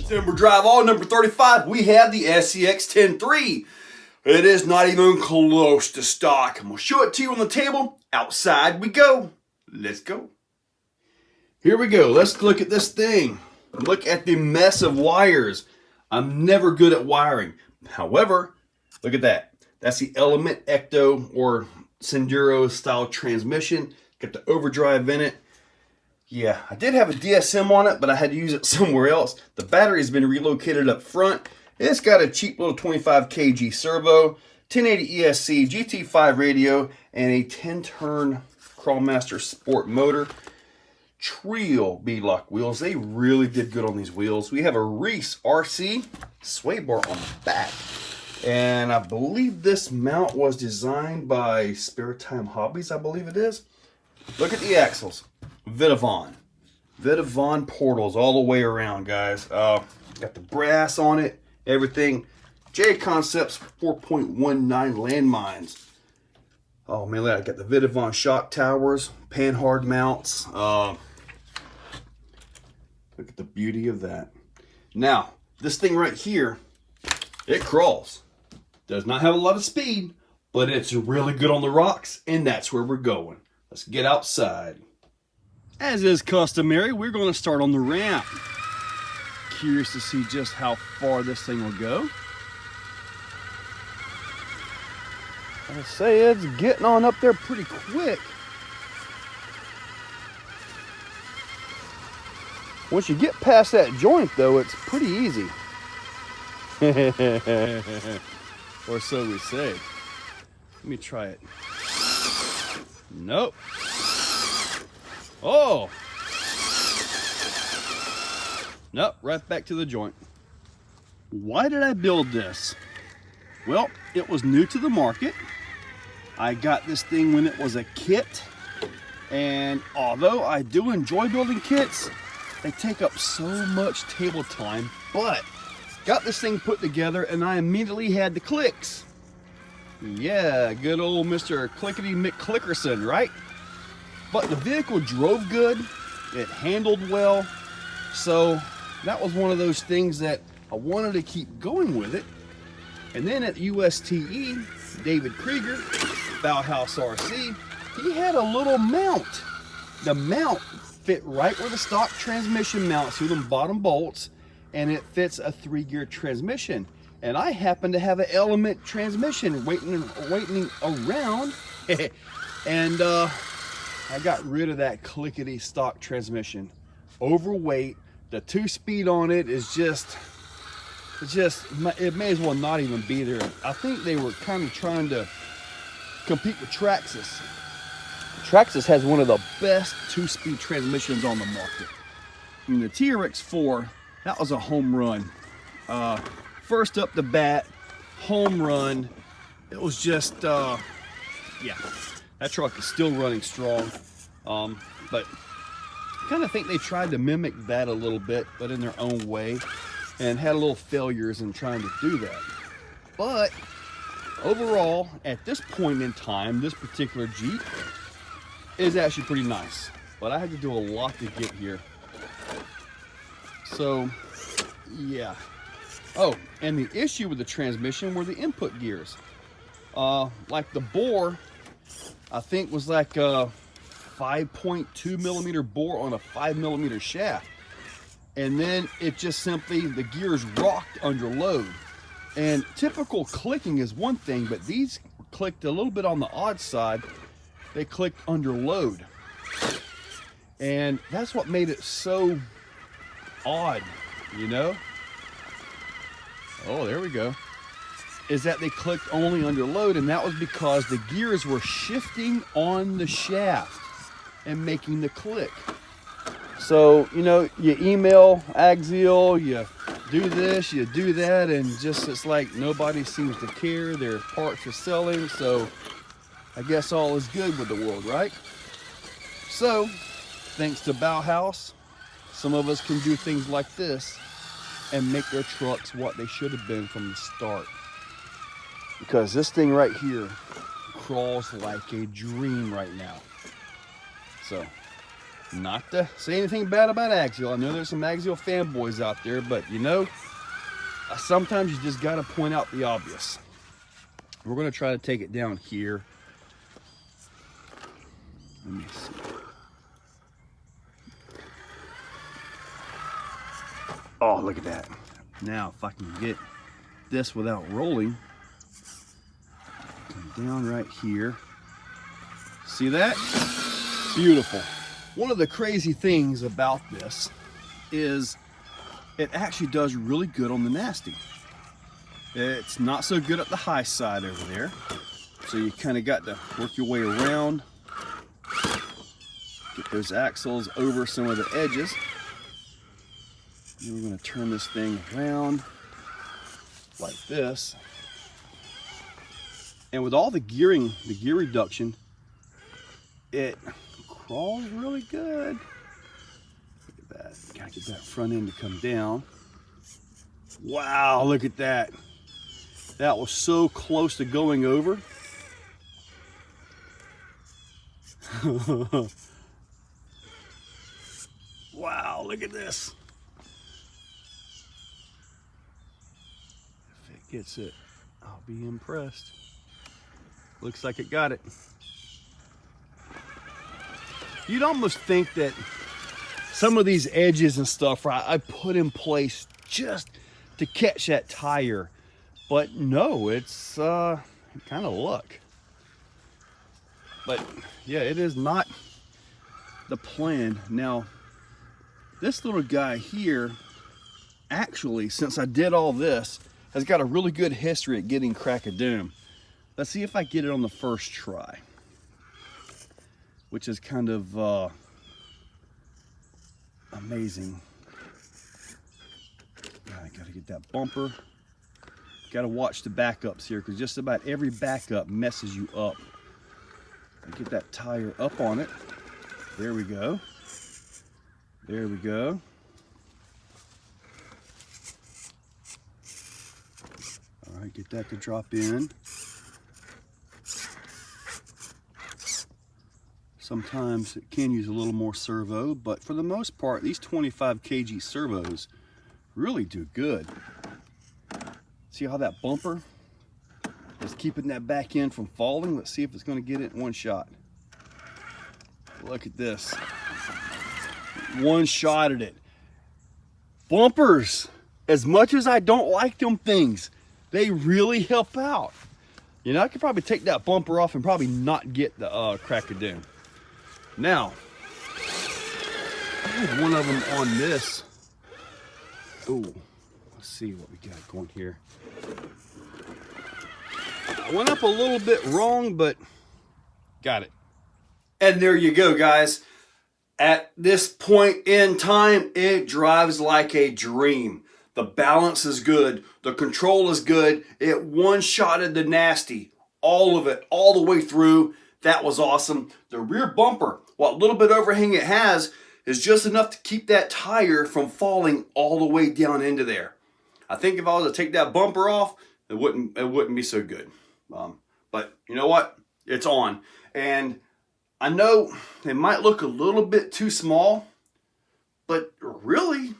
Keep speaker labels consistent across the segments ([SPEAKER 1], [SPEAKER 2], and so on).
[SPEAKER 1] Timber Drive all number 35, we have the SCX10iii. It is not even close to stock. I'm going to show it to you on the table. Outside we go. Let's go. Here we go. Let's look at this thing. Look at the mess of wires. I'm never good at wiring. However, look at that. That's the Element Ecto or Senduro style transmission. Got the overdrive in it. Yeah, I did have a DSM on it, but I had to use it somewhere else. The battery's been relocated up front. It's got a cheap little 25 kg servo, 1080 ESC, GT5 radio, and a 10-turn Crawlmaster Sport motor. Treal beadlock wheels. They really did good on these wheels. We have a Reese RC sway bar on the back. And I believe this mount was designed by Spare Time Hobbies, I believe it is. Look at the axles. Vitavon. Vitavon portals all the way around, guys. Got the brass on it, everything. JConcepts 4.19 landmines. Oh man, I got the Vitavon shock towers, panhard mounts. Look at the beauty of that. Now, this thing right here, it crawls. Does not have a lot of speed, but it's really good on the rocks, and that's where we're going. Let's get outside. As is customary, we're going to start on the ramp. Curious to see just how far this thing will go. I say it's getting on up there pretty quick. Once you get past that joint though, it's pretty easy. Or so we say. Let me try it. Nope. Oh! Nope, right back to the joint. Why did I build this? Well, it was new to the market. I got this thing when it was a kit. And although I do enjoy building kits, they take up so much table time. But got this thing put together and I immediately had the clicks. Yeah, good old Mr. Clickety Mc Clickerson, right? But the vehicle drove good, it handled well, so that was one of those things that I wanted to keep going with it. And then at USTE, David Krieger, Bauhaus RC, he had a little mount. The mount fit right where the stock transmission mounts through them bottom bolts, and it fits a 3-gear transmission. And I happen to have an Element transmission waiting around, and I got rid of that clickety stock transmission. Overweight, the 2-speed on it is it may as well not even be there. I think they were kind of trying to compete with Traxxas. Traxxas has one of the best 2-speed transmissions on the market. I mean, the TRX4, that was a home run. First up the bat, home run. It was just, yeah, that truck is still running strong. But I kind of think they tried to mimic that a little bit, but in their own way, and had a little failures in trying to do that. But overall, at this point in time, this particular Jeep is actually pretty nice. But I had to do a lot to get here. So, yeah. Oh, and the issue with the transmission were the input gears. Like the bore, I think was like a 5.2 millimeter bore on a 5 millimeter shaft. And then it just simply, the gears rocked under load. And typical clicking is one thing, but these clicked a little bit on the odd side. They clicked under load. And that's what made it so odd, you know? Oh, there we go. Is that they clicked only under load, and that was because the gears were shifting on the shaft and making the click. So, you know, you email Axial, you do this, you do that, and just it's like nobody seems to care. Their parts are selling, so I guess all is good with the world, right? So, thanks to Bauhaus, some of us can do things like this and make their trucks what they should have been from the start. Because this thing right here, 'crawls like a dream right now. So, Not to say anything bad about Axial. I know there's some Axial fanboys out there, but you know, sometimes you just gotta point out the obvious. We're gonna try to take it down here. Let me see. Oh, look at that. Now, if I can get this without rolling, come down right here. See that? Beautiful. One of the crazy things about this is it actually does really good on the nasty. It's not so good at the high side over there. So you kind of got to work your way around, get those axles over some of the edges. Then we're going to turn this thing around like this. And with all the gearing, the gear reduction, it crawls really good. Look at that. Gotta get that front end to come down. Wow, look at that. That was so close to going over. Wow, look at this. If it gets it, I'll be impressed. Looks like it got it. You'd almost think that some of these edges and stuff, right, I put in place just to catch that tire. But no, it's kind of luck. But yeah, it is not the plan. Now, this little guy here, actually, since I did all this, has got a really good history at getting crack-a-doom. Let's see if I get it on the first try, which is kind of amazing. I gotta get that bumper. Gotta watch the backups here, because just about every backup messes you up. Get that tire up on it. There we go. There we go. All right, get that to drop in. Sometimes it can use a little more servo, but for the most part, these 25 kg servos really do good. See how that bumper is keeping that back end from falling? Let's see if it's going to get it in one shot. Look at this. One shot at it. Bumpers, as much as I don't like them things, they really help out. You know, I could probably take that bumper off and probably not get the crack-a-doom. Now, I had one of them on this. Oh, let's see what we got going here. I went up a little bit wrong, but got it. And there you go, guys. At this point in time, it drives like a dream. The balance is good. The control is good. It one-shotted the nasty. All of it, all the way through. That was awesome. The rear bumper, what little bit overhang it has, is just enough to keep that tire from falling all the way down into there. I think if I was to take that bumper off, it wouldn't be so good. But you know what? It's on. And I know they might look a little bit too small, but really,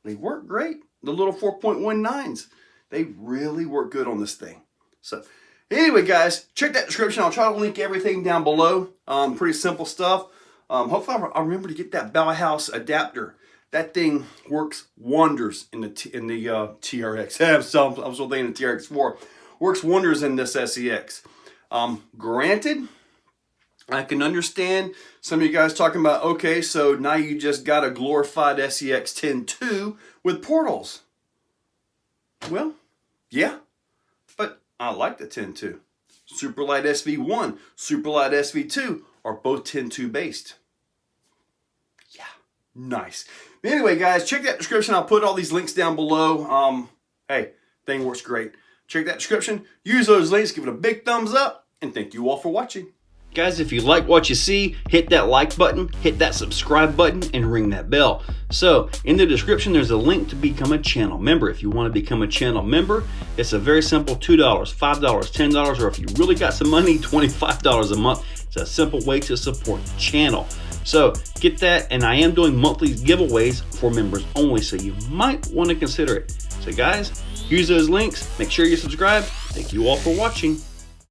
[SPEAKER 1] they work great. The little 4.19s, they really work good on this thing. So anyway, guys, check that description. I'll try to link everything down below. Pretty simple stuff. Hopefully I'll remember to get that Bauhaus adapter. That thing works wonders in the TRX. I'm still thinking the TRX4. Works wonders in this SCX. Granted, I can understand some of you guys talking about, okay, so now you just got a glorified SCX10iii with portals. Well, yeah, but I like the 10.2. Superlight SV1, Superlight SV2 are both 10.2 based. Yeah, nice. Anyway, guys, check that description. I'll put all these links down below. Hey, thing works great. Check that description. Use those links. Give it a big thumbs up. And thank you all for watching. Guys, if you like what you see, hit that like button, hit that subscribe button, and ring that bell. So, in the description, there's a link to become a channel member. If you want to become a channel member, it's a very simple $2, $5, $10, or if you really got some money, $25 a month. It's a simple way to support the channel.
[SPEAKER 2] So get that, and I am doing monthly giveaways for members only, so you might want to consider it. So guys, use those links, make sure you subscribe. Thank you all for watching.